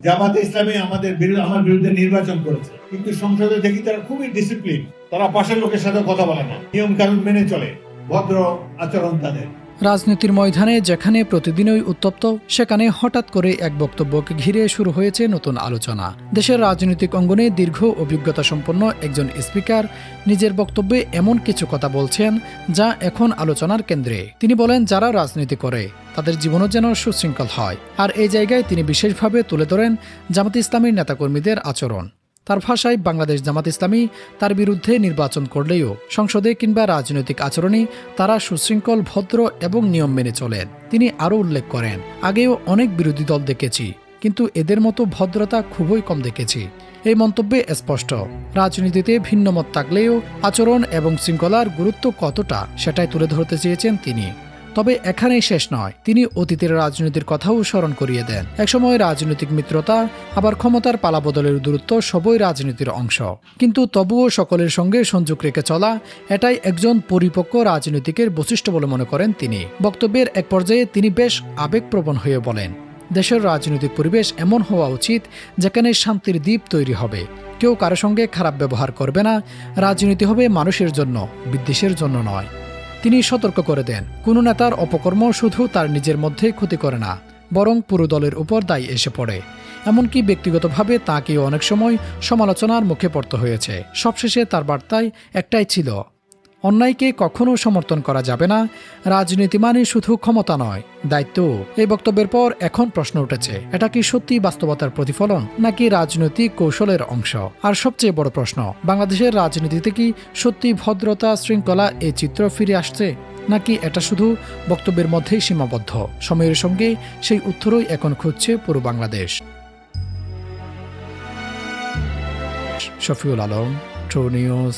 জামাতে ইসলামী আমার বিরুদ্ধে নির্বাচন করেছে, কিন্তু সংসদে দেখি তারা খুবই ডিসিপ্লিন, তারা পাশের লোকের সাথে কথা বলে না, নিয়ম কানুন মেনে চলে, ভদ্র আচরণ তাদের। রাজনীতির ময়দানে যেখানে প্রতিদিনই উত্তপ্ত, সেখানে হঠাৎ করে এক বক্তব্যকে ঘিরে শুরু হয়েছে নতুন আলোচনা। দেশের রাজনৈতিক অঙ্গনে দীর্ঘ অভিজ্ঞতা সম্পন্ন একজন স্পিকার নিজের বক্তব্যে এমন কিছু কথা বলছেন যা এখন আলোচনার কেন্দ্রে। তিনি বলেন, যারা রাজনীতি করে তাদের জীবনও যেন সুশৃঙ্খল হয়। আর এই জায়গায় তিনি বিশেষভাবে তুলে ধরেন জামাতে ইসলামীর নেতাকর্মীদের আচরণ। তার ভাষায়, বাংলাদেশ জামাত ইসলামী তার বিরুদ্ধে নির্বাচন করলেও সংসদে কিংবা রাজনৈতিক আচরণে তারা সুশৃঙ্খল, ভদ্র এবং নিয়ম মেনে চলেন। তিনি আরও উল্লেখ করেন, আগেও অনেক বিরোধী দল দেখেছি, কিন্তু এদের মতো ভদ্রতা খুবই কম দেখেছি। এই মন্তব্যে স্পষ্ট, রাজনীতিতে ভিন্নমত থাকলেও আচরণ এবং শৃঙ্খলার গুরুত্ব কতটা সেটাই তুলে ধরতে চেয়েছেন তিনি। তবে এখানেই শেষ নয়, তিনি অতীতের রাজনীতির কথাও স্মরণ করিয়ে দেন। একসময় রাজনৈতিক মিত্রতা, আবার ক্ষমতার পালাবদলের দূরত্ব সবই রাজনীতির অংশ, কিন্তু তবুও সকলের সঙ্গে সংযোগ রেখে চলা, এটাই একজন পরিপক্ক রাজনীতিকের বৈশিষ্ট্য বলে মনে করেন তিনি। বক্তব্যের এক পর্যায়ে তিনি বেশ আবেগপ্রবণ হয়ে বলেন, দেশের রাজনৈতিক পরিবেশ এমন হওয়া উচিত যেখানে শান্তির দ্বীপ তৈরি হবে, কেউ কারো সঙ্গে খারাপ ব্যবহার করবে না, রাজনীতি হবে মানুষের জন্য, বিদ্বেষের জন্য নয়। তিনি সতর্ক করে দেন, কোনো নেতার অপকর্ম শুধু তার নিজের মধ্যে ক্ষতি করে না, বরং পুরো দলের উপর দায় এসে পড়ে। এমনকি ব্যক্তিগতভাবে তাঁকেও অনেক সময় সমালোচনার মুখে পড়তে হয়েছে। সবশেষে তার বার্তায় একটাই ছিল, অন্যায়কে কখনো সমর্থন করা যাবে না, রাজনীতি মানে শুধু ক্ষমতা নয়, দায়িত্ব। এই বক্তব্যের পর এখন প্রশ্ন উঠেছে, এটা কি সত্যি বাস্তবতার প্রতিফলন নাকি রাজনৈতিক কৌশলের অংশ? আর সবচেয়ে বড় প্রশ্ন, বাংলাদেশের রাজনীতিতে কি সত্যি ভদ্রতা, শৃঙ্খলা এই চিত্র ফিরে আসছে, নাকি এটা শুধু বক্তব্যের মধ্যেই সীমাবদ্ধ? সময়ের সঙ্গে সেই উত্তরই এখন খুঁজছে পুরো বাংলাদেশ। Shafiul Alam, True news.